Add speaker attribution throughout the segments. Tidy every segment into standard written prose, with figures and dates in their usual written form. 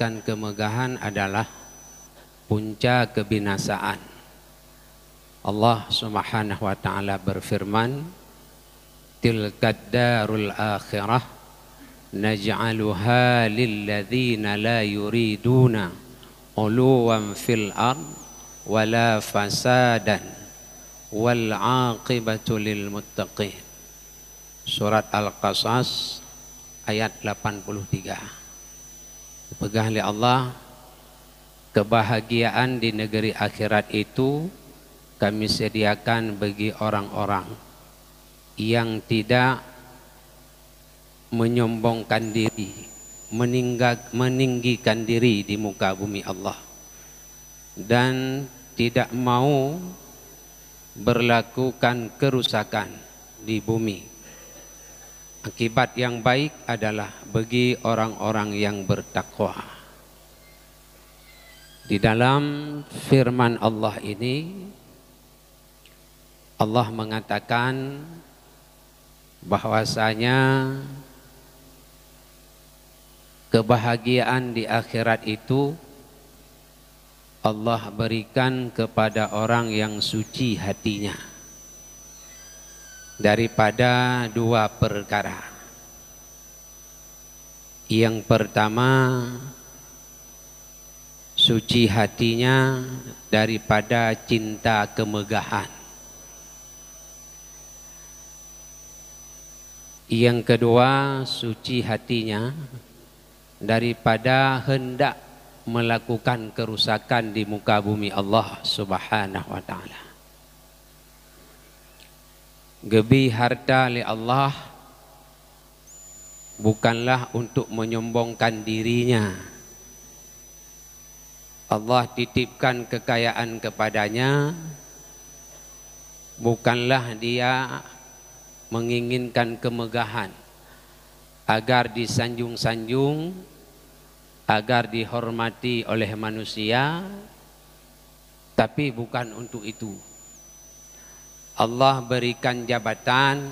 Speaker 1: akan kemegahan adalah puncak kebinasaan. Allah Subhanahu wa taala berfirman, tilkad darul akhirah naj'aluha lilladzina la yuriduna uluwan fil ard wala fasadan wal aqibatu lil muttaqin. Surat Al-Qasas ayat 83. Dipegang oleh Allah, kebahagiaan di negeri akhirat itu kami sediakan bagi orang-orang yang tidak menyombongkan diri, meninggikan diri di muka bumi Allah, dan tidak mau berlakukan kerusakan di bumi. Akibat yang baik adalah bagi orang-orang yang bertakwa. Di dalam firman Allah ini, Allah mengatakan bahwasanya kebahagiaan di akhirat itu Allah berikan kepada orang yang suci hatinya daripada dua perkara. Yang pertama, suci hatinya daripada cinta kemegahan. Yang kedua, suci hatinya daripada hendak melakukan kerusakan di muka bumi Allah Subhanahu wa taala. Gebi harta li Allah bukanlah untuk menyombongkan dirinya. Allah titipkan kekayaan kepadanya, bukanlah dia menginginkan kemegahan agar disanjung-sanjung, agar dihormati oleh manusia, tapi bukan untuk itu. Allah berikan jabatan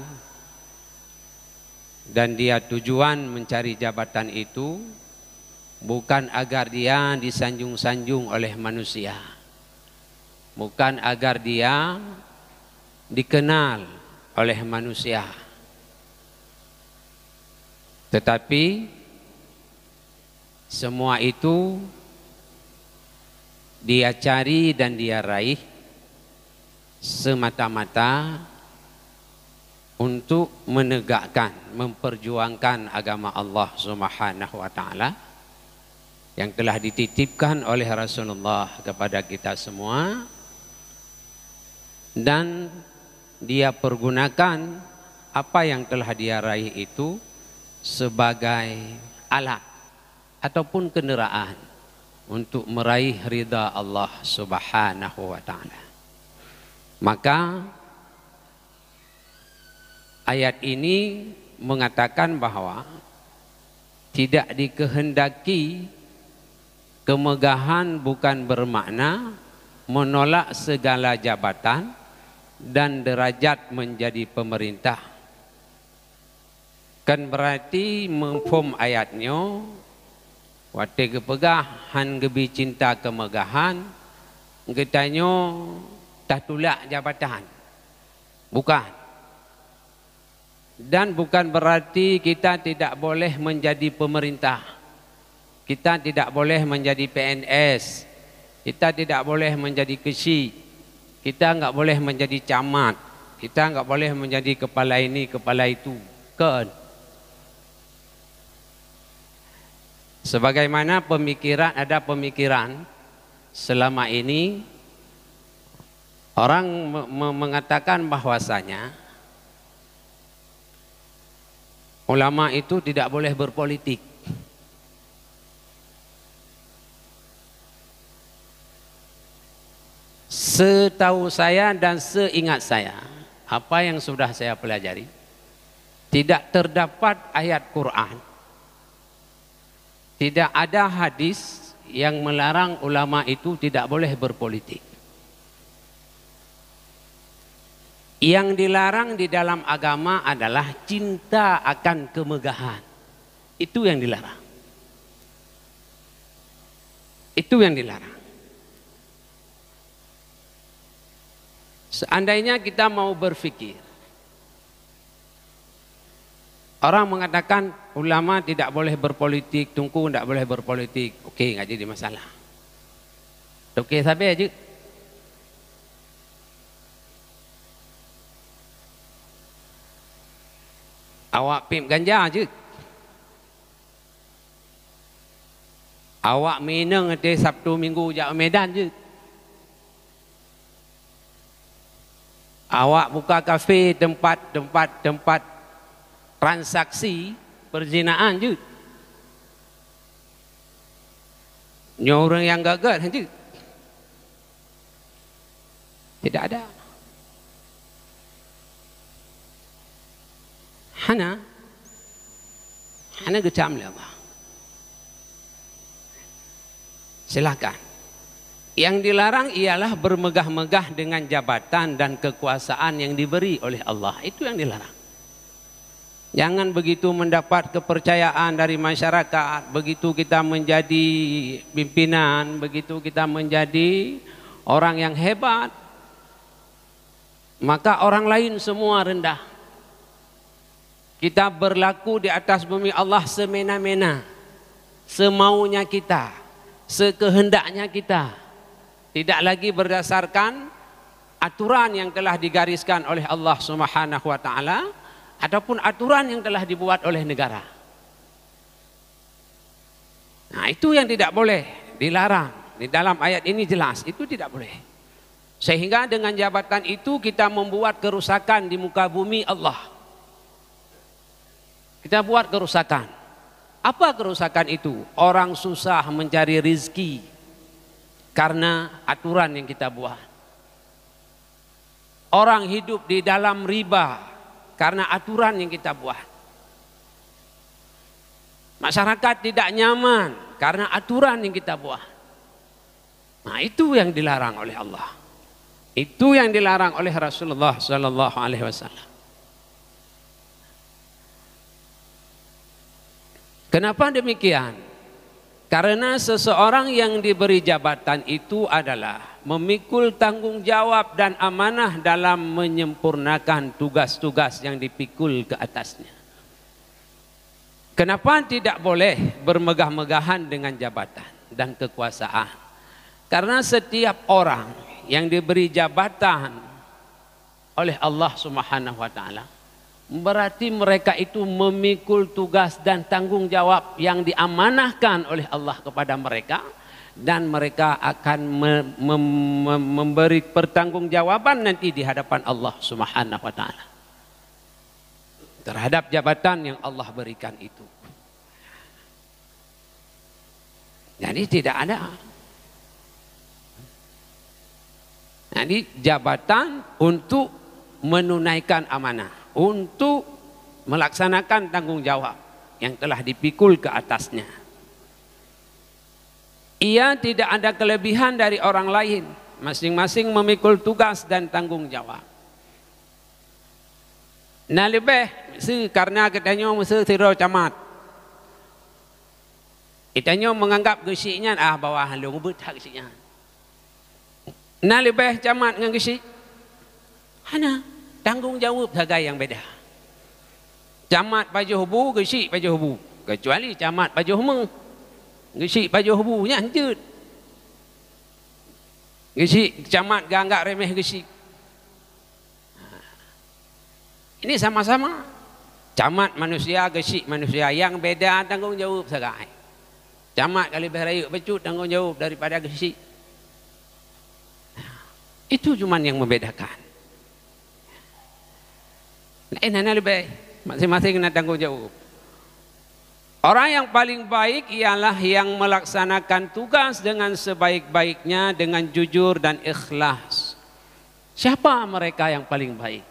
Speaker 1: dan dia tujuan mencari jabatan itu bukan agar dia disanjung-sanjung oleh manusia, bukan agar dia dikenal oleh manusia, tetapi semua itu dia cari dan dia raih semata-mata untuk menegakkan, memperjuangkan agama Allah Subhanahu wa taala yang telah dititipkan oleh Rasulullah kepada kita semua, dan dia pergunakan apa yang telah dia raih itu sebagai alat ataupun kenderaan untuk meraih ridha Allah Subhanahu wa taala. Maka ayat ini mengatakan bahwa tidak dikehendaki kemegahan bukan bermakna menolak segala jabatan dan derajat menjadi pemerintah. Kan berarti mengfom ayatnya wate kepegah han gebi cinta kemegahan getanyo tak tulak jabatan. Bukan. Dan bukan berarti kita tidak boleh menjadi pemerintah. Kita tidak boleh menjadi PNS. Kita tidak boleh menjadi kesi. Kita enggak boleh menjadi camat. Kita enggak boleh menjadi kepala ini, kepala itu. Kan? Sebagaimana pemikiran, ada pemikiran selama ini orang mengatakan bahwasanya ulama itu tidak boleh berpolitik. Setahu saya dan seingat saya, apa yang sudah saya pelajari, tidak terdapat ayat Quran, tidak ada hadis yang melarang ulama itu tidak boleh berpolitik. Yang dilarang di dalam agama adalah cinta akan kemegahan. Itu yang dilarang. Itu yang dilarang. Seandainya kita mau berfikir, orang mengatakan ulama tidak boleh berpolitik, Tunku tidak boleh berpolitik. Okey, nggak jadi masalah. Okey, sabar aja. Awak pim ganja je. Awak minang nanti Sabtu Minggu jak Medan je. Awak buka kafe, tempat transaksi perzinaan je. Ni orang yang gagal je. Tidak ada. Hana gecam lah. Silakan. Yang dilarang ialah bermegah-megah dengan jabatan dan kekuasaan yang diberi oleh Allah. Itu yang dilarang. Jangan begitu mendapat kepercayaan dari masyarakat, begitu kita menjadi pimpinan, begitu kita menjadi orang yang hebat, maka orang lain semua rendah. Kita berlaku di atas bumi Allah semena-mena, semaunya kita, sekehendaknya kita, tidak lagi berdasarkan aturan yang telah digariskan oleh Allah Subhanahu wa taala ataupun aturan yang telah dibuat oleh negara. Nah, itu yang tidak boleh, dilarang. Di dalam ayat ini jelas, itu tidak boleh. Sehingga dengan jabatan itu kita membuat kerusakan di muka bumi Allah. Kita buat kerusakan. Apa kerusakan itu? Orang susah mencari rizki karena aturan yang kita buat. Orang hidup di dalam riba karena aturan yang kita buat. Masyarakat tidak nyaman karena aturan yang kita buat. Nah, itu yang dilarang oleh Allah. Itu yang dilarang oleh Rasulullah sallallahu alaihi wasallam. Kenapa demikian? Karena seseorang yang diberi jabatan itu adalah memikul tanggung jawab dan amanah dalam menyempurnakan tugas-tugas yang dipikul ke atasnya. Kenapa tidak boleh bermegah-megahan dengan jabatan dan kekuasaan? Karena setiap orang yang diberi jabatan oleh Allah Subhanahu wa taala, berarti mereka itu memikul tugas dan tanggung jawab yang diamanahkan oleh Allah kepada mereka, dan mereka akan memberi pertanggungjawaban nanti di hadapan Allah Subhanahu wa taala terhadap jabatan yang Allah berikan itu. Jadi tidak ada. Jadi jabatan untuk menunaikan amanah, untuk melaksanakan tanggung jawab yang telah dipikul ke atasnya. Ia tidak ada kelebihan dari orang lain, masing-masing memikul tugas dan tanggung jawab. Nah lebih karena katanya mesti tiro camat, itanya menganggap gesiknya bawah halung bet hak gesiknya. Nah lebih camat dengan gesik, hana tanggung jawab sebagai yang beda. Camat baju hubu, gesik baju hubu. Kecuali camat baju humeng, gesik baju hubunya hancur. Gesik camat ganggak remeh gesik. Ini sama-sama camat manusia, gesik manusia, yang beda tanggung jawab sebagai. Camat kali berayuk becut tanggung jawab daripada gesik. Itu cuma yang membedakan. Lain lebih, masing-masing kena tanggung jawab. Orang yang paling baik ialah yang melaksanakan tugas dengan sebaik-baiknya, dengan jujur dan ikhlas. Siapa mereka yang paling baik?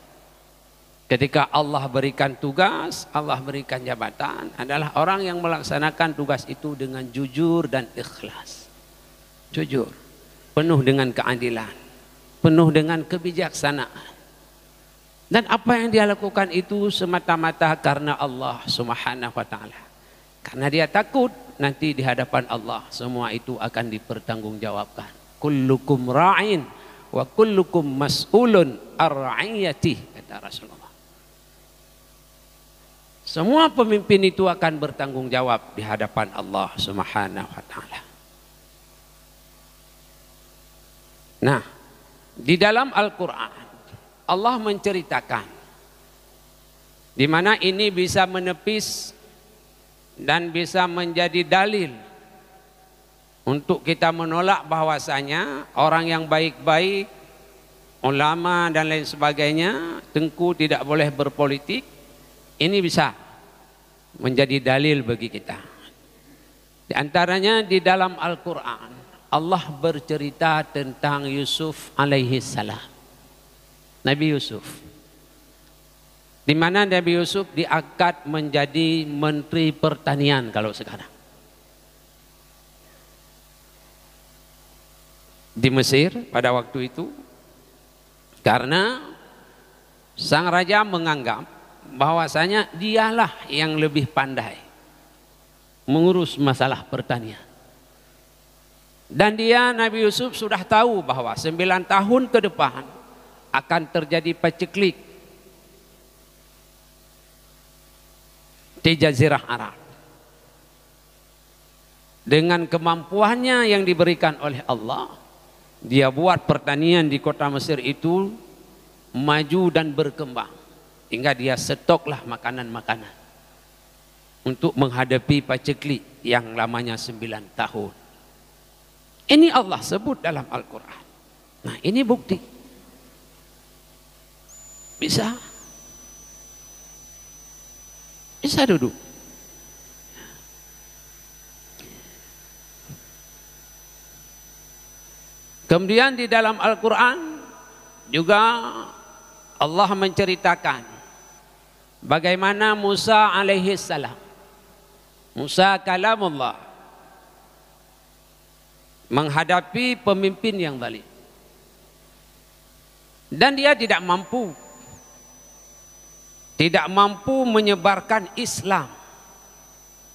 Speaker 1: Ketika Allah berikan tugas, Allah berikan jabatan, adalah orang yang melaksanakan tugas itu dengan jujur dan ikhlas. Jujur, penuh dengan keadilan, penuh dengan kebijaksanaan. Dan apa yang dia lakukan itu semata-mata karena Allah Subhanahu wa taala. Karena dia takut nanti di hadapan Allah semua itu akan dipertanggungjawabkan. Kullukum ra'in wa kullukum mas'ulun ar-ra'iyati, kata Rasulullah. Semua pemimpin itu akan bertanggung jawab di hadapan Allah Subhanahu wa taala. Nah, di dalam Al-Qur'an Allah menceritakan di mana ini bisa menepis dan bisa menjadi dalil untuk kita menolak bahwasanya orang yang baik-baik, ulama dan lain sebagainya, Tengku tidak boleh berpolitik. Ini bisa menjadi dalil bagi kita. Di antaranya di dalam Al-Quran, Allah bercerita tentang Yusuf alaihi salam. Nabi Yusuf. Di mana Nabi Yusuf diangkat menjadi Menteri Pertanian kalau sekarang. Di Mesir pada waktu itu. Karena sang raja menganggap bahwasanya dialah yang lebih pandai mengurus masalah pertanian. Dan dia, Nabi Yusuf, sudah tahu bahwa 9 tahun ke depan akan terjadi paceklik di Jazirah Arab. Dengan kemampuannya yang diberikan oleh Allah, dia buat pertanian di kota Mesir itu maju dan berkembang. Hingga dia stoklah makanan-makanan untuk menghadapi paceklik yang lamanya 9 tahun. Ini Allah sebut dalam Al-Quran. Nah, ini bukti. Bisa duduk. Kemudian di dalam Al-Quran juga Allah menceritakan bagaimana Musa alaihi salam, Musa kalamullah, menghadapi pemimpin yang zalim. Dan dia tidak mampu menyebarkan Islam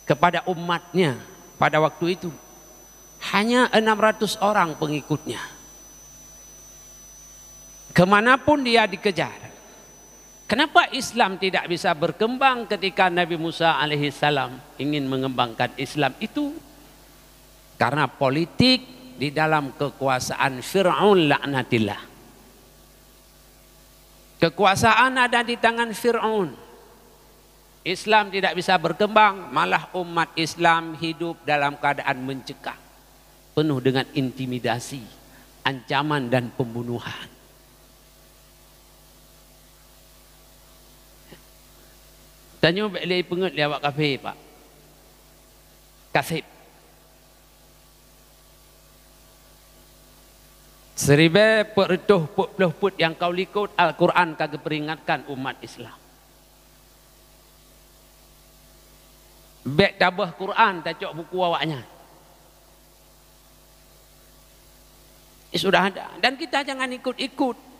Speaker 1: kepada umatnya pada waktu itu. Hanya 600 orang pengikutnya. Kemanapun dia dikejar. Kenapa Islam tidak bisa berkembang ketika Nabi Musa alaihissalam ingin mengembangkan Islam itu? Karena politik di dalam kekuasaan Fir'aun laknatillah. Kekuasaan ada di tangan Fir'aun. Islam tidak bisa berkembang, malah umat Islam hidup dalam keadaan mencekam, penuh dengan intimidasi, ancaman dan pembunuhan. Tanya balik pengut dia buat kafir, Pak. Kasib. Seribu peretuh puluh put yang kau likut Al-Quran kagak peringatkan umat Islam. Bek tabah Quran tak cok buku awaknya. Sudah ada. Dan kita jangan ikut-ikut.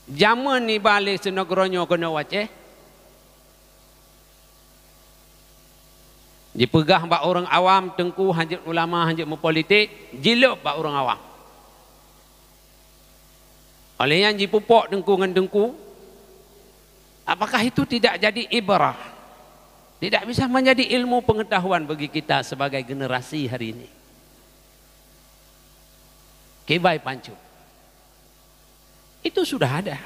Speaker 1: Zaman ni balik senegronyo kena waceh. Dipegah bak orang awam, Tengku hajat ulama, hajat politik, jiluk bak orang awam. Oleh yang dipupuk Tengku dengan Tengku, apakah itu tidak jadi ibrah? Tidak bisa menjadi ilmu pengetahuan bagi kita sebagai generasi hari ini. Kibai pancu. Itu sudah ada.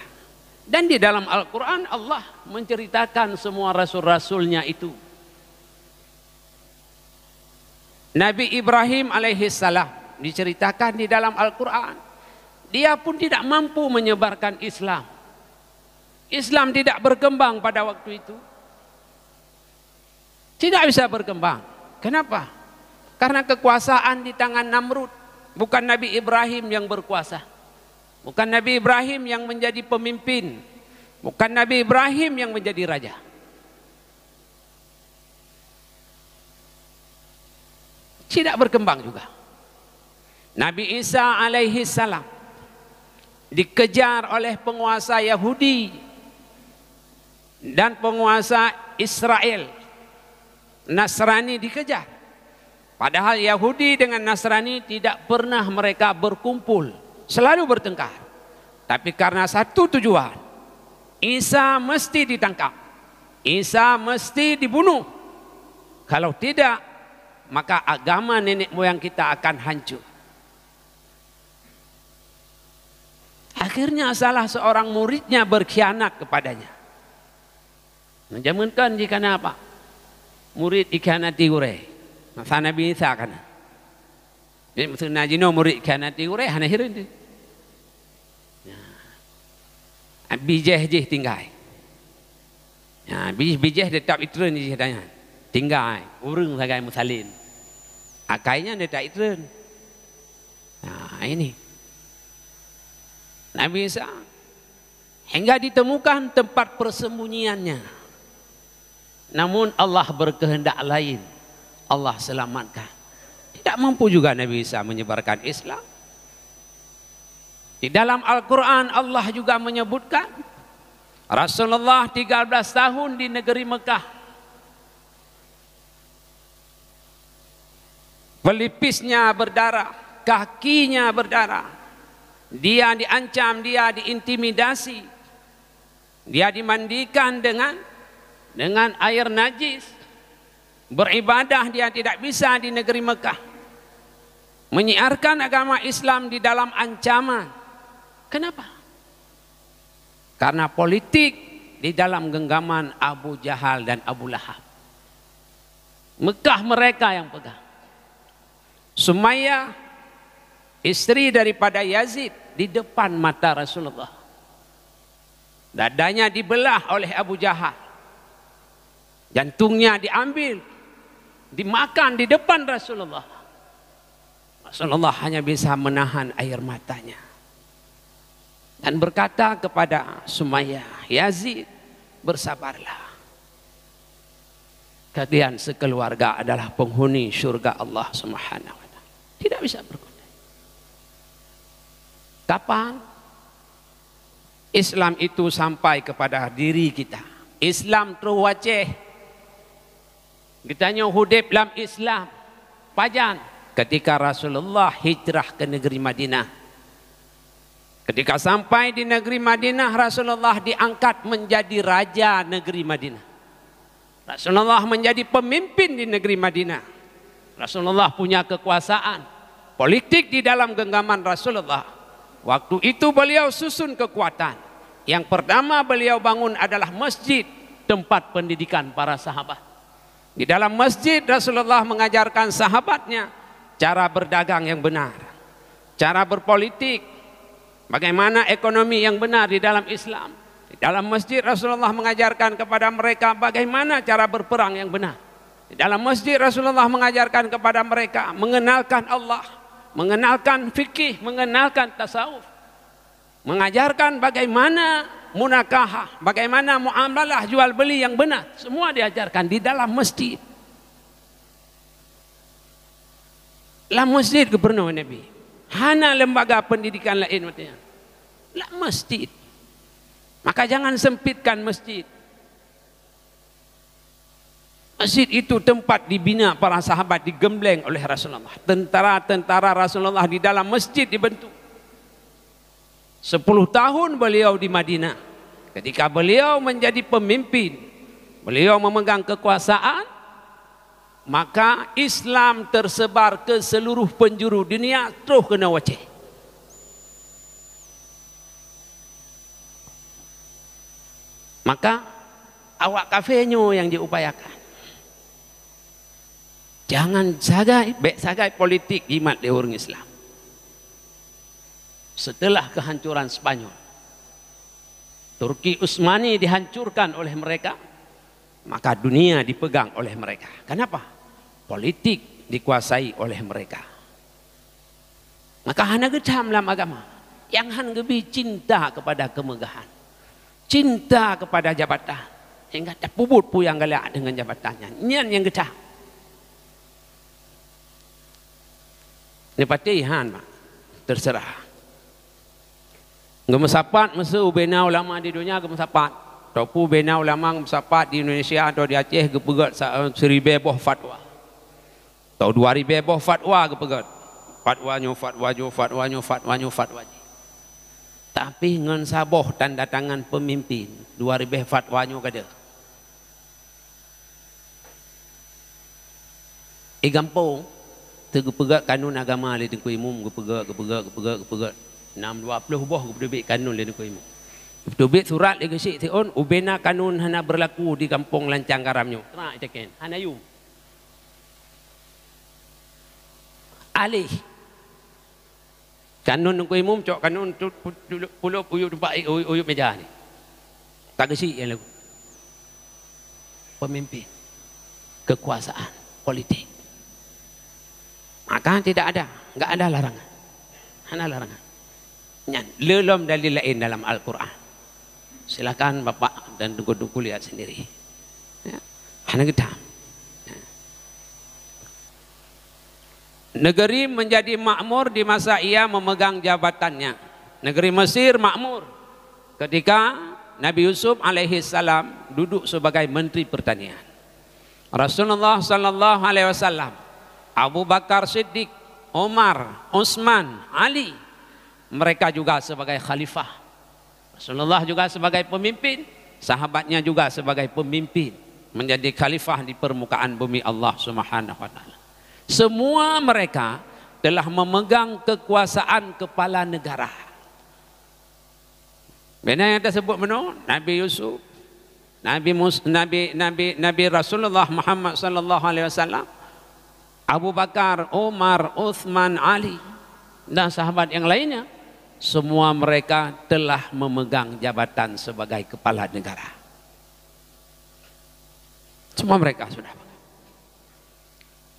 Speaker 1: Dan di dalam Al-Quran Allah menceritakan semua rasul-rasulnya itu. Nabi Ibrahim alaihissalam diceritakan di dalam Al-Quran. Dia pun tidak mampu menyebarkan Islam. Islam tidak berkembang pada waktu itu. Tidak bisa berkembang. Kenapa? Karena kekuasaan di tangan Namrud. Bukan Nabi Ibrahim yang berkuasa. Bukan Nabi Ibrahim yang menjadi pemimpin. Bukan Nabi Ibrahim yang menjadi raja. Tidak berkembang juga. Nabi Isa alaihi salam dikejar oleh penguasa Yahudi. dan penguasa Israel. Nasrani dikejar. Padahal Yahudi dengan Nasrani tidak pernah mereka berkumpul, selalu bertengkar. Tapi karena satu tujuan, Isa mesti ditangkap, Isa mesti dibunuh. Kalau tidak, maka agama nenek moyang kita akan hancur. Akhirnya salah seorang muridnya berkhianat kepadanya. Menjaminkan jika apa? Murid ikhianati ure. Masa Nabi Isa kan. Jadi maksudnya jino murid ikhianati ure hana hirin. Bijeh tinggal. Ya, bijeh tetap itreun di tanya. Tinggal urung sagai musalin. Akainya tetap itreun. Nah, ini. Nabi Isa hingga ditemukan tempat persembunyiannya. Namun Allah berkehendak lain. Allah selamatkan. Tidak mampu juga Nabi Isa menyebarkan Islam. Di dalam Al-Quran Allah juga menyebutkan Rasulullah 13 tahun di negeri Mekah. Pelipisnya berdarah, kakinya berdarah. Dia diancam, dia diintimidasi. Dia dimandikan dengan air najis. Beribadah dia tidak bisa di negeri Mekah. Menyiarkan agama Islam di dalam ancaman. Kenapa? Karena politik di dalam genggaman Abu Jahal dan Abu Lahab. Mekah mereka yang pegang. Sumayyah, istri daripada Yazid, di depan mata Rasulullah. Dadanya dibelah oleh Abu Jahal. Jantungnya diambil, dimakan di depan Rasulullah. Rasulullah hanya bisa menahan air matanya. Dan berkata kepada Sumayyah, Yazid, bersabarlah. Kalian sekeluarga adalah penghuni surga Allah Subhanahu wa ta'ala. Tidak bisa berkutik. Kapan Islam itu sampai kepada diri kita? Islam terwaceh. Kita hudib dalam Islam. Pajan ketika Rasulullah hijrah ke negeri Madinah. Ketika sampai di negeri Madinah, Rasulullah diangkat menjadi raja negeri Madinah. Rasulullah menjadi pemimpin di negeri Madinah. Rasulullah punya kekuasaan politik di dalam genggaman Rasulullah. Waktu itu beliau susun kekuatan. Yang pertama beliau bangun adalah masjid, tempat pendidikan para sahabat. Di dalam masjid Rasulullah mengajarkan sahabatnya cara berdagang yang benar, cara berpolitik, bagaimana ekonomi yang benar di dalam Islam. Di dalam masjid Rasulullah mengajarkan kepada mereka bagaimana cara berperang yang benar. Di dalam masjid Rasulullah mengajarkan kepada mereka mengenalkan Allah, mengenalkan fikih, mengenalkan tasawuf, mengajarkan bagaimana munakahah, bagaimana muamalah jual beli yang benar. Semua diajarkan di dalam masjid. Lah masjid gubernur Nabi. Hana lembaga pendidikan lain matanya. Lah masjid. Maka jangan sempitkan masjid. Masjid itu tempat dibina para sahabat, digembleng oleh Rasulullah. Tentara-tentara Rasulullah di dalam masjid dibentuk. 10 tahun beliau di Madinah. Ketika beliau menjadi pemimpin, beliau memegang kekuasaan, maka Islam tersebar ke seluruh penjuru dunia, terus kena waceh. Maka awak kafenyo yang diupayakan. Jangan sagai politik jimat di orang Islam. Setelah kehancuran Spanyol, Turki Utsmani dihancurkan oleh mereka, maka dunia dipegang oleh mereka. Kenapa? Politik dikuasai oleh mereka. Maka hana gecam dalam agama. Yang han gebi cinta kepada kemegahan, cinta kepada jabatan, hingga tak puput puyang galak dengan jabatannya. Ini yang gecam. Ini patihan mak, terserah. Gemesapat masa ubena ulama di dunia gemesapat. Topu bina ulama sapat di Indonesia atau di Aceh kepegat 1000 boh fatwa. Atau 2000 boh fatwa kepegat. Fatwa. Tapi ngan saboh tanda tangan pemimpin 2000 fatwanya kada. Gampang tergepegat kanun agama le tengku imum gepegat 620 boh gebebek kanun le tengku imum. Gebebek surat le gesik tion ubena kanun hana berlaku di kampung lancang garamnyo. Kena ceken hanayum. Alih kanun tengku imum cok kanun puluh uyup tempat uyup meja ni. Tak gesik yang lagu. Pemimpin kekuasaan politik. Maka tidak ada, enggak ada larangan. Hanya larangan. Nyan, lelom dalil lain dalam Al-Quran. Silakan Bapak dan tunggu-tunggu lihat sendiri. Ya. Hanya kita. Ya. Negeri menjadi makmur di masa ia memegang jabatannya. Negeri Mesir makmur ketika Nabi Yusuf alaihi salam duduk sebagai Menteri Pertanian. Rasulullah sallallahu alaihi wasallam, Abu Bakar Siddiq, Umar, Utsman, Ali, mereka juga sebagai khalifah. Rasulullah juga sebagai pemimpin, sahabatnya juga sebagai pemimpin, menjadi khalifah di permukaan bumi Allah Subhanahu wa taala. Semua mereka telah memegang kekuasaan kepala negara. Benar yang tersebut benar? Nabi Yusuf, Nabi Rasulullah Muhammad sallallahu alaihi wasallam, Abu Bakar, Umar, Uthman, Ali dan sahabat yang lainnya, semua mereka telah memegang jabatan sebagai kepala negara. Semua mereka sudah.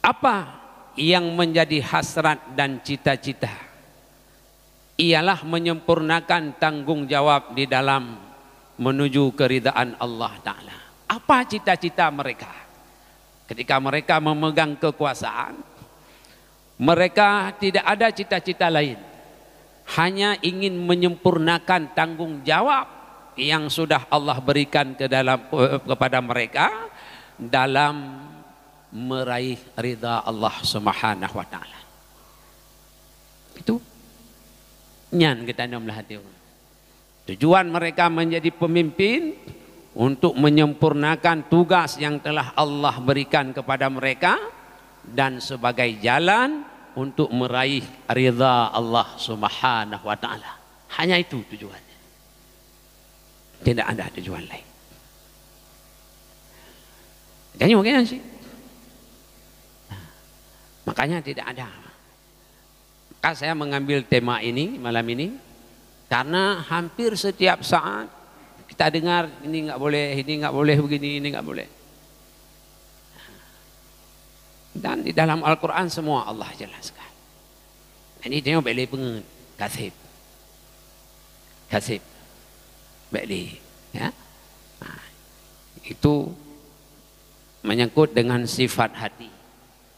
Speaker 1: Apa yang menjadi hasrat dan cita-cita? Ialah menyempurnakan tanggung jawab di dalam menuju keridaan Allah Ta'ala. Apa cita-cita mereka? Ketika mereka memegang kekuasaan, mereka tidak ada cita-cita lain. Hanya ingin menyempurnakan tanggung jawab yang sudah Allah berikan kepada mereka dalam meraih ridha Allah Subhanahu wa taala. Itu nyan kita namlah hati. Tujuan mereka menjadi pemimpin untuk menyempurnakan tugas yang telah Allah berikan kepada mereka dan sebagai jalan untuk meraih ridha Allah Subhanahu wa taala. Hanya itu tujuannya. Tidak ada tujuan lain. Jadi mungkin sih. Makanya tidak ada. Maka saya mengambil tema ini malam ini karena hampir setiap saat kita dengar ini nggak boleh begini, ini nggak boleh. Dan di dalam Al-Quran semua Allah jelaskan. Ini tengok balik pengen kasib, balik, ya. Nah, itu menyangkut dengan sifat hati.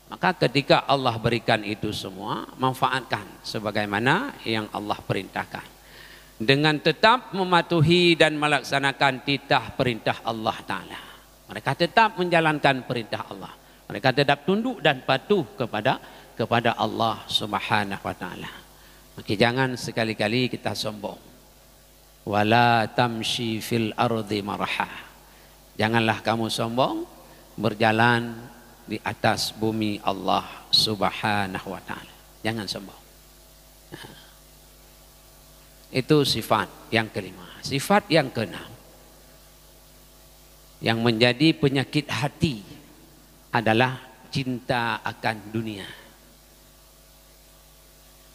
Speaker 1: Maka ketika Allah berikan itu semua, manfaatkan sebagaimana yang Allah perintahkan. Dengan tetap mematuhi dan melaksanakan titah perintah Allah Ta'ala. Mereka tetap menjalankan perintah Allah. Mereka tetap tunduk dan patuh kepada Allah Subhanahu wa Ta'ala. Maka jangan sekali-kali kita sombong. Wala tamshi fil ardi marha. Janganlah kamu sombong berjalan di atas bumi Allah Subhanahu wa Ta'ala. Jangan sombong. Itu sifat yang kelima. Sifat yang keenam, yang menjadi penyakit hati adalah cinta akan dunia.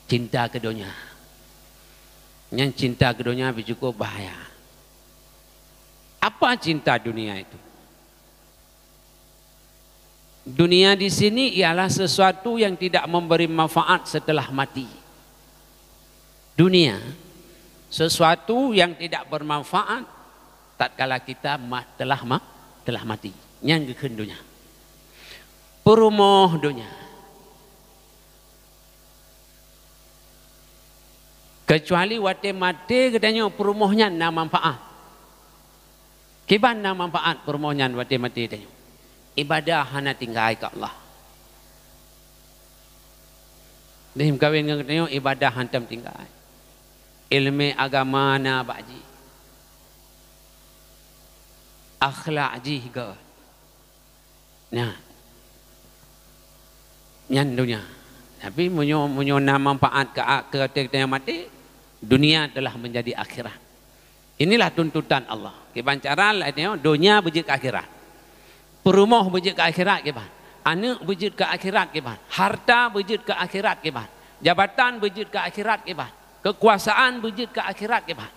Speaker 1: Cinta ke dunia. Yang cinta ke dunia cukup bahaya. Apa cinta dunia itu? Dunia di sini ialah sesuatu yang tidak memberi manfaat setelah mati. Dunia sesuatu yang tidak bermanfaat tatkala kita telah mati. Yang dunia. Perumoh dunia. Kecuali wate mati katanya perumohnya nak manfaat. Kiban na manfaat permohonan mati-mati tanya. Ibadah hana tinggal ke Allah. Dim kawin dengan tanya ibadah hantam tinggal. Ilmu agama na baji. Akhlak ji ke. Nah. Nyan dunia. Tapi munyo na manfaat ke tanya mati, dunia telah menjadi akhirat. Inilah tuntutan Allah. Kiban cara lainnya dunia berjit ke akhirat. Perumah berjit ke akhirat kiban. Anak berjit ke akhirat kiban. Harta berjit ke akhirat kiban. Jabatan berjit ke akhirat kiban. Kekuasaan berjit ke akhirat kiban.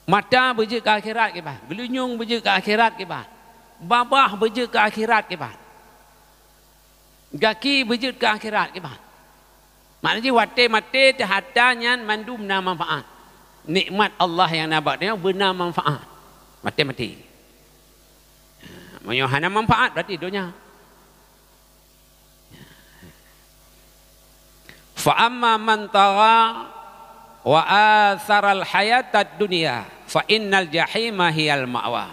Speaker 1: Mata berjit ke akhirat kiban. Gelunyung berjit ke akhirat kiban. Babah berjit ke akhirat kiban. Gaki berjit ke akhirat kiban. Maknanya wate-mate terhatanya mandum na manfaat. Nikmat Allah yang nabak dia benar manfaat. Mati-mati. Menyohana manfaat berarti dunia. Fa amma man tagha wa athara al-hayat ad-dunya fa innal jahima hiyal ma'wa.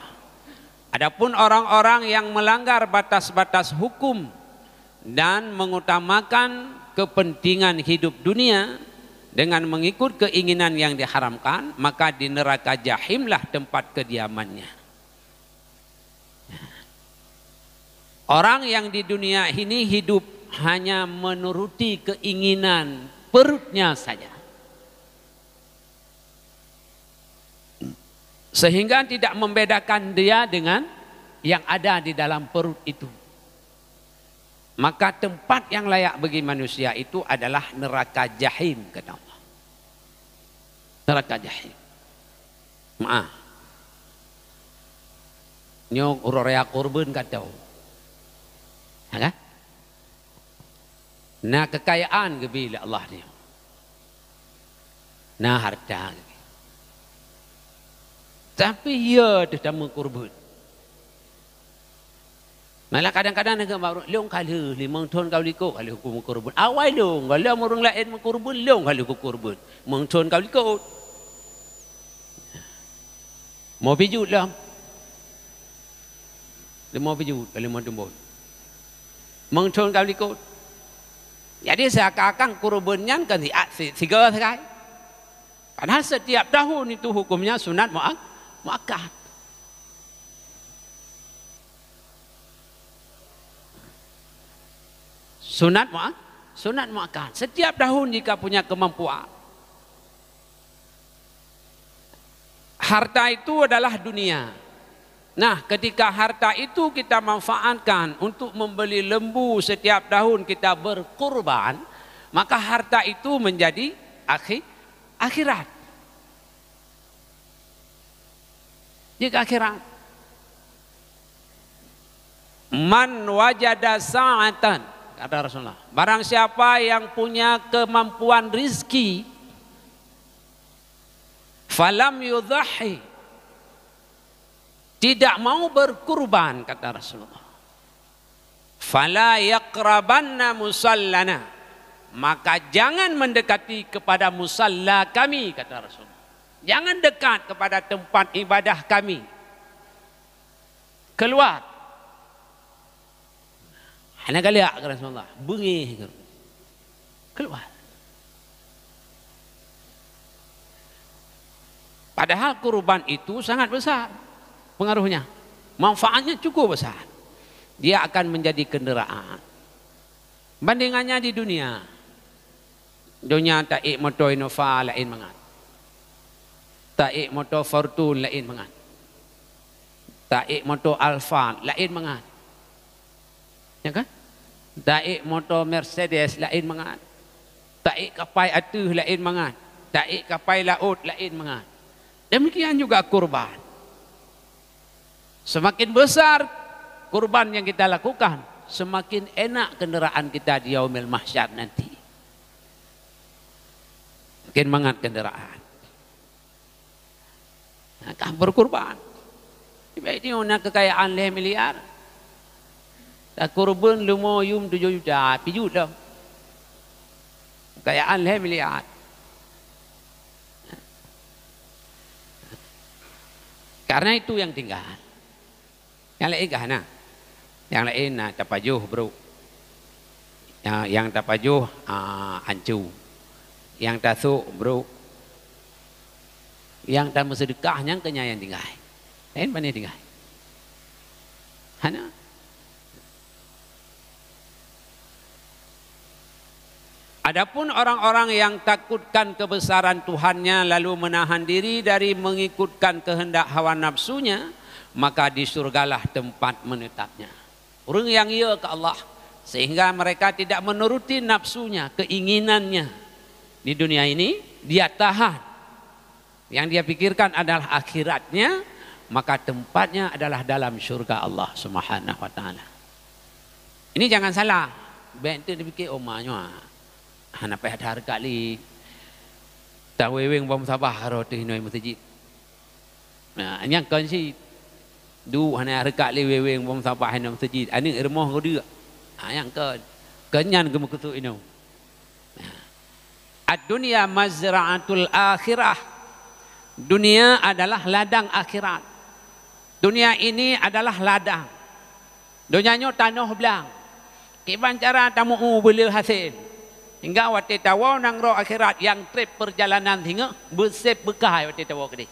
Speaker 1: Adapun orang-orang yang melanggar batas-batas hukum dan mengutamakan kepentingan hidup dunia dengan mengikut keinginan yang diharamkan, maka di neraka jahimlah tempat kediamannya. Orang yang di dunia ini hidup hanya menuruti keinginan perutnya saja, sehingga tidak membedakan dia dengan yang ada di dalam perut itu. Maka tempat yang layak bagi manusia itu adalah neraka jahim, kata Allah. Neraka jahim. Maaf. Nyok urorea korban kata. Kan? Nah kekayaan gebila Allah dia. Nah harta. Tapi ia dah mengkorban. Malah kadang-kadang negara baru leong kali 5 tahun kau likut kali hukum korban. Awal leong kalau orang lain mengkorban leong kali hukum korban. 5 tahun kau likut. Mau pijut lah. Dia mau pijut kalau mau tumbun. 5 tahun kau likut. Jadi seakan-akan korbannya kan tiga sekali. Padahal setiap tahun itu hukumnya sunat muakkad. Sunat muakkad. Setiap tahun jika punya kemampuan. Harta itu adalah dunia. Nah, ketika harta itu kita manfaatkan untuk membeli lembu setiap tahun kita berkurban, maka harta itu menjadi akhirat. Jika akhirat. Man wajada sa'atan, kata Rasulullah, barang siapa yang punya kemampuan rizki, falam yudhahi, tidak mau berkurban, kata Rasulullah, fala yaqrabanna musallana, maka jangan mendekati kepada musalla kami, kata Rasulullah. Jangan dekat kepada tempat ibadah kami. Keluar. Hanya kali ya, kata Rasulullah. Bengih. Keluar. Padahal kurban itu sangat besar pengaruhnya. Manfaatnya cukup besar. Dia akan menjadi kenderaan. Bandingannya di dunia. Dunia taik motor Innova lain mangat. Taik motor Fortune lain mangat. Taik motor Alfa lain mangat. Ya kan? Taik motor Mercedes lain mangat. Taik kapal atuh lain mangat. Taik kapal laut lain mangat. Demikian juga kurban. Semakin besar kurban yang kita lakukan, semakin enak kenderaan kita di yaumil mahsyar nanti. Makin mangat kenderaan. Nah, berkurban. Ini una kekayaan 5 miliar. Tak kurban 5 7 juta, pijut dah. Kekayaan 5 miliar. Karena itu yang tinggal. Yang lain gana. Yang lain tapajuh bro. Yang tapajuh ancu. Yang tasuk bro. Yang tak bersedekahnya kenyang tinggal. Lain mana tinggal. Hana. Adapun orang-orang yang takutkan kebesaran Tuhannya lalu menahan diri dari mengikutkan kehendak hawa nafsunya, maka di surgalah tempat menetapnya. Orang yang ia ke Allah sehingga mereka tidak menuruti nafsunya, keinginannya. Di dunia ini dia tahan. Yang dia pikirkan adalah akhiratnya, maka tempatnya adalah dalam surga Allah Subhanahu wa taala. Ini jangan salah. Baik tu dia fikir omanya. Hana payah harga li. Tak weweng bom sabah roti noi masjid. Nah, yang kan si du hana harga li weweng bom sabah noi masjid. Ani irmoh ko dia. Yang kan kenyan ke mukutu ino. Ad-dunya mazra'atul akhirah. Dunia adalah ladang akhirat. Dunia ini adalah ladang. Dunianya tanah belang. Kiban cara tamu boleh hasil. Hingga waktu tawa nang roh akhirat yang trip perjalanan hingga bersep bekah waktu tawa kedi.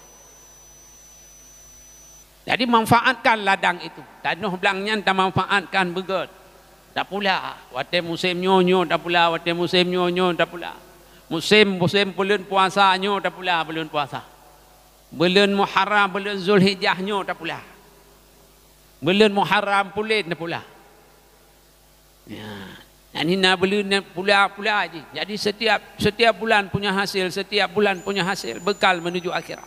Speaker 1: Jadi manfaatkan ladang itu. Tanah belangnya tak manfaatkan begot. Tak pula waktu musim nyonyo tak pula waktu musim nyonyo tak pula. Musim bulan puasanya tak pula bulan puasa. Bulan Muharram bulan Zulhijjahnya tak pula. Bulan Muharram pulen tak pula. Ya. Ini nak beli pula aja. Jadi setiap bulan punya hasil, setiap bulan punya hasil, bekal menuju akhirat.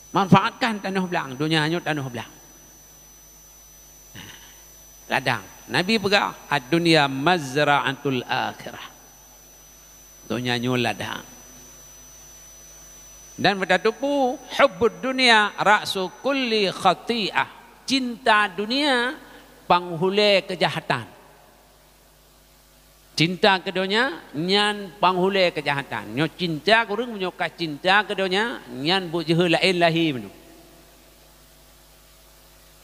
Speaker 1: Manfaatkan tanah belang, dunianya tanah belang. Ladang. Nabi pegang ad-dunya mazra'atul akhirah. Dunianya ladang. Dan bertatupu hubbud dunia ra'su kulli khati'ah. Cinta dunia penghulu kejahatan. Cinta keduanya nyan panghule kejahatan. Nyo cinta kurang menyokat cinta keduanya nyan bu jehe lain lahi menu.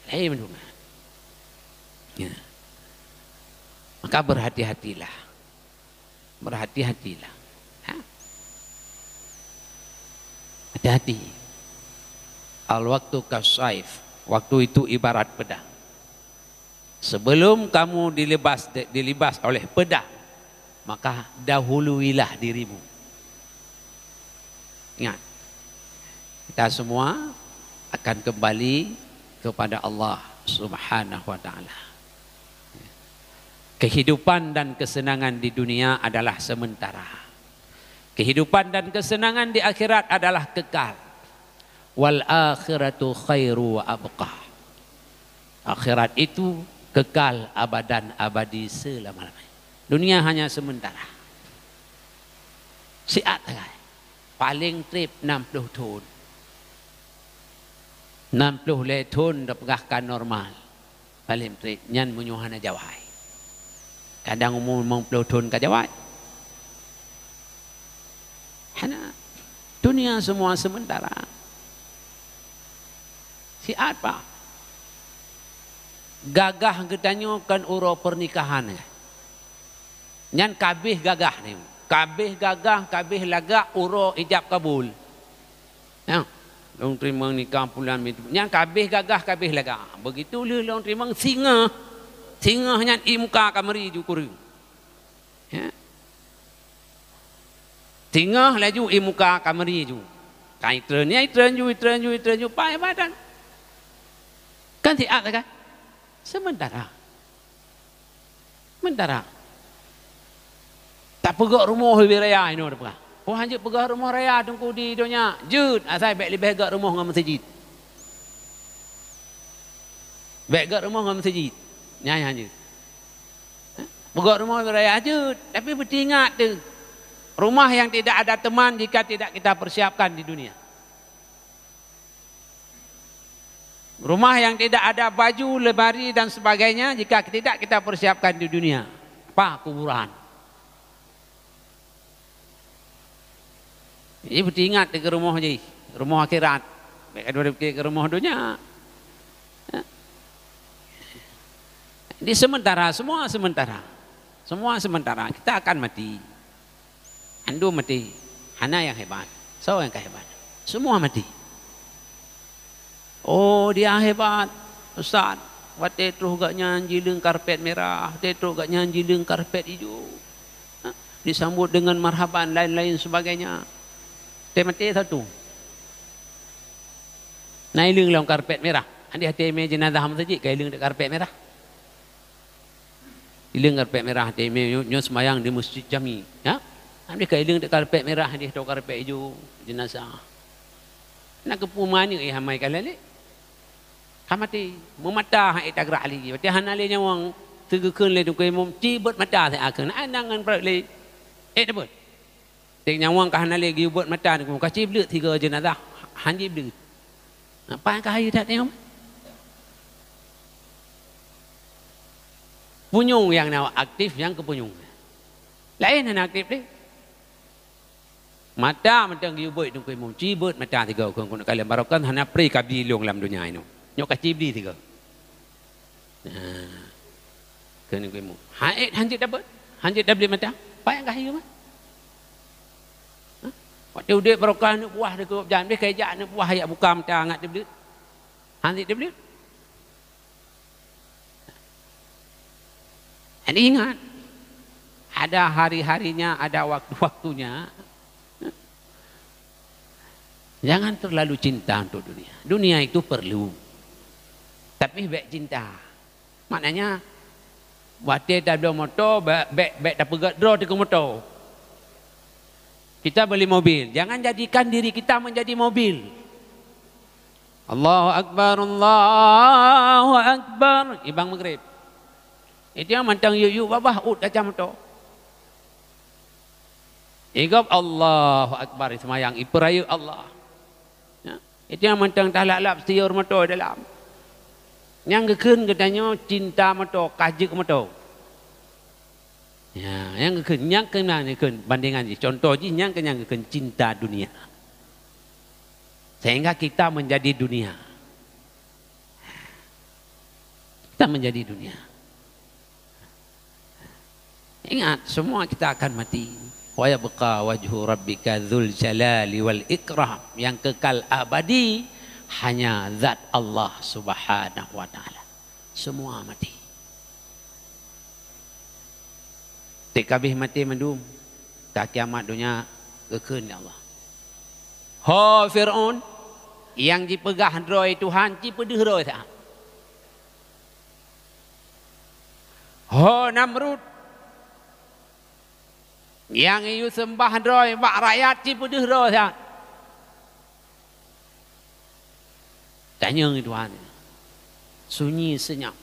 Speaker 1: Lahi menu. Ya. Maka berhati-hatilah. Berhati-hatilah. Hati-hati. Al-waktu kasaif. Waktu itu ibarat pedang. Sebelum kamu dilibas oleh pedang, maka dahuluilah dirimu. Ingat, kita semua akan kembali kepada Allah Subhanahu wa taala. Kehidupan dan kesenangan di dunia adalah sementara. Kehidupan dan kesenangan di akhirat adalah kekal. Wal akhiratu khairu wa abqa. Akhirat itu kekal abadan abadi selama-lamanya. Dunia hanya sementara. Siat paling trip 60 tahun. 60 le tahun dapegahkan normal. Paling trip nyan menyuhana jawai. Kadang umur 50 tahun ka jawai. Hana dunia semua sementara. Siat pak. Gagah gedanya kan uro pernikahan. Nyan kabih gagah ni. Kabih gagah, kabih lagak, uro ijab kabul. Ya. Long terima nikah pulang itu. Nyan kabih gagah, kabih lagak. Begitu long terima singa. Singa nyan imuka kamari jukuri. Ya. Singa laju imuka kamari ju. Kai tren ju pai badan. Kan siat kan? Sementara. Sementara. Tak pegak rumah lebih raya ini ada pegak. Oh hanya pegak rumah raya tunggu di dunia. Jud, asal baik lebih pegak rumah dengan masjid. Baik pegak rumah dengan masjid. Nyai hanya. Pegak rumah lebih raya jud, tapi beringat tu. Rumah yang tidak ada teman jika tidak kita persiapkan di dunia. Rumah yang tidak ada baju, lemari dan sebagainya jika tidak kita persiapkan di dunia. Apa? Kuburan. Jadi beringat ke rumah je, rumah akhirat. Daripada fikir ke rumah dunia. Di sementara, semua sementara. Semua sementara. Kita akan mati. Andu mati. Hana yang hebat. So yang kehebat. Semua mati. Oh dia hebat. Ustaz. Wate terus gaknya jileng karpet merah. Wate terus gaknya jileng karpet hijau. Disambut dengan marhaban lain-lain sebagainya. Dia mati satu. Naileng lang karpet merah. Andi hati me jenazah ham saja kaileng dek karpet merah. Ileng karpet merah hati me nyo semayang di masjid jami. Ya? Andi kaileng dek karpet merah andi tok karpet hijau jenazah. Nak kepumani ai hamai kalian ni. Kamati memata hai tagra ali. Berarti hanale nyawang tegekeun le dukui mum cibut mata saya akeun andangan pra le. Debut. Tek nyawang ka hanale gi buat mata ni ka cibut tiga jenazah. Hanji blut. Apa yang kahai tak tengok? Punyung yang nak aktif yang kepunyung. Lain yang aktif ni. Mata macam giubut tu kau cibut mata tiga kau nak kalian barokan hana pri kabdi long dalam dunia ini. Nyok kacibli tiga. Kau ni kau haid hanjit dapat, hanjit dah beli mata. Apa yang kahai mah? Waktu dia barokah nak buah dekat jalan dia kaya nak buah ayat buka mata angat dia beli. Hanjit dia beli. Dan ingat, ada hari-harinya, ada waktu-waktunya. Jangan terlalu cinta untuk dunia. Dunia itu perlu. Tapi baik cinta. Maknanya, waktu dah beli motor, baik dah pegat draw di motor. Kita beli mobil. Jangan jadikan diri kita menjadi mobil. Allahu Akbar, Allahu Akbar. Ibang Maghrib. Itu yang mantang yuk babah ut macam tu. Igap Allahu Akbar semayang iperaya Allah. Ya. Itu yang mantang talak-lap setiur motor dalam. Yang kekun katanya cinta motor, kajik motor. Ya, yang kekun, yang kena kekun bandingan ni. Contoh je yang kekun cinta dunia. Sehingga kita menjadi dunia. Kita menjadi dunia. Ingat, semua kita akan mati. Wa yabqa wajhu rabbika dzul jalali wal ikram. Yang kekal abadi hanya zat Allah Subhanahu wa taala. Semua mati. Tekabih mati mendum. Tak kiamat dunia kekeun Allah. Ho Fir'aun yang dipegah droi Tuhan cipedeh droi tak. Ho Namrud yang iu sembah droi bak rakyat cipedeh droi tak. Tanya ke Tuhan. Sunyi senyap.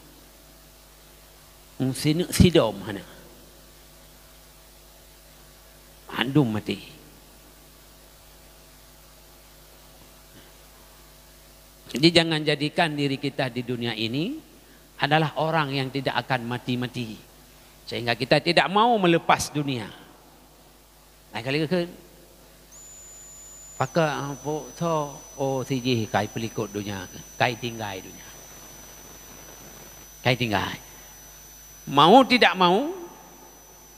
Speaker 1: Sinek sidom mana. Andum mati. Jadi jangan jadikan diri kita di dunia ini adalah orang yang tidak akan mati-mati. Sehingga kita tidak mau melepas dunia. Lain kali ke pakai apa tu? Oh siji kai pelikut dunia, kai tinggai dunia. Kai tinggai. Mau tidak mau,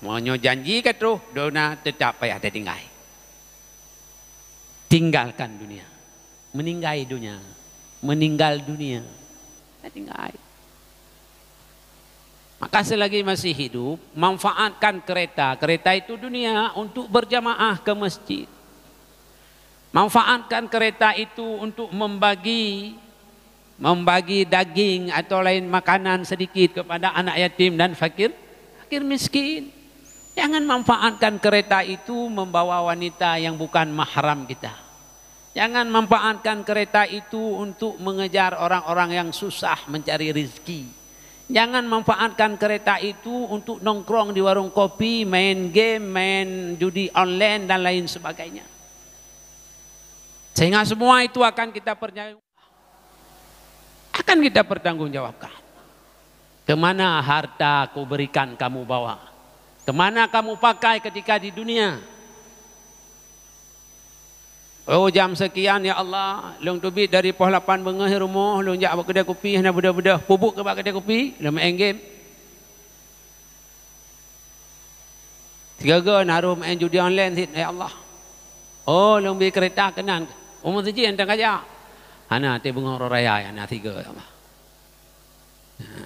Speaker 1: maunya janji ke terus, dunia tetap payah tertinggai. Tinggalkan dunia, meninggai dunia, meninggal dunia, tertinggai. Maka selagi masih hidup, manfaatkan kereta. Kereta itu dunia untuk berjamaah ke masjid. Manfaatkan kereta itu untuk membagi daging atau lain makanan sedikit kepada anak yatim dan fakir miskin. Jangan manfaatkan kereta itu membawa wanita yang bukan mahram kita. Jangan manfaatkan kereta itu untuk mengejar orang-orang yang susah mencari rezeki. Jangan manfaatkan kereta itu untuk nongkrong di warung kopi, main game, main judi online dan lain sebagainya. Sehingga semua itu akan kita pertanggungjawabkan. Kemana harta ku berikan kamu bawa? Kemana kamu pakai ketika di dunia? Oh jam sekian ya Allah, long tubit dari pukul 8 bengah rumah, long jak kedai kopi, hana budak-budak pubuk ke kedai kopi, dah main game. Tiga naruh main judi online sit ya Allah. Oh long beli kereta kenan. Umur tuji entang aja. Hana ti bengah raya ya na tiga ya Allah.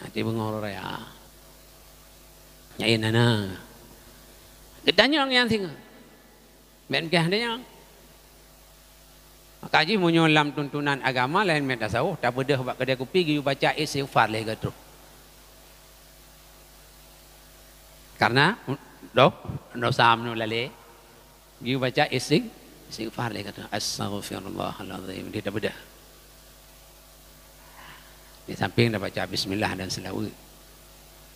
Speaker 1: Ti bengah raya. Nyain nana. Gedanya yang tinggal. Ben kah dia. Kaji menyolam tuntunan agama lain met tasawuf, tak bedah buat kedai kopi giu baca istighfar leh gitu. Karena dosa anu lale giu baca istighfar leh gitu. Astaghfirullahalazim dia tak bedah. Di samping dah baca bismillah dan selawat.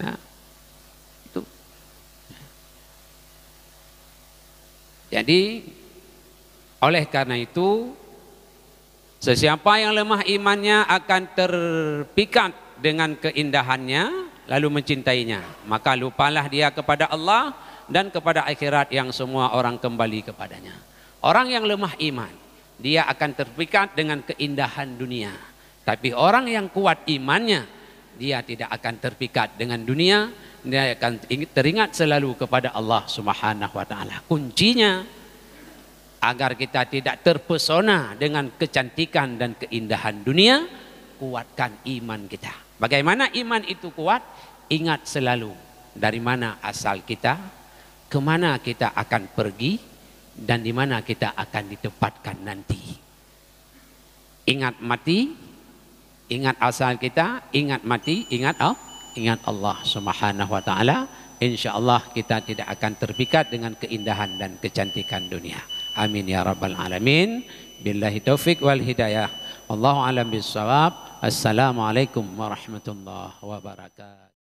Speaker 1: Nah, itu. Jadi oleh karena itu sesiapa yang lemah imannya akan terpikat dengan keindahannya lalu mencintainya, maka lupalah dia kepada Allah dan kepada akhirat yang semua orang kembali kepadanya. Orang yang lemah iman dia akan terpikat dengan keindahan dunia, tapi orang yang kuat imannya dia tidak akan terpikat dengan dunia, dia akan teringat selalu kepada Allah Subhanahu wa taala. Kuncinya agar kita tidak terpesona dengan kecantikan dan keindahan dunia, kuatkan iman kita. Bagaimana iman itu kuat? Ingat selalu dari mana asal kita, kemana kita akan pergi, dan di mana kita akan ditempatkan nanti. Ingat mati, ingat asal kita, ingat mati, ingat Allah Subhanahu wa taala. Insyaallah kita tidak akan terpikat dengan keindahan dan kecantikan dunia. Amin ya rabbal alamin. Billahi taufik wal hidayah. Wallahu alam bissawab. Assalamualaikum warahmatullahi wabarakatuh.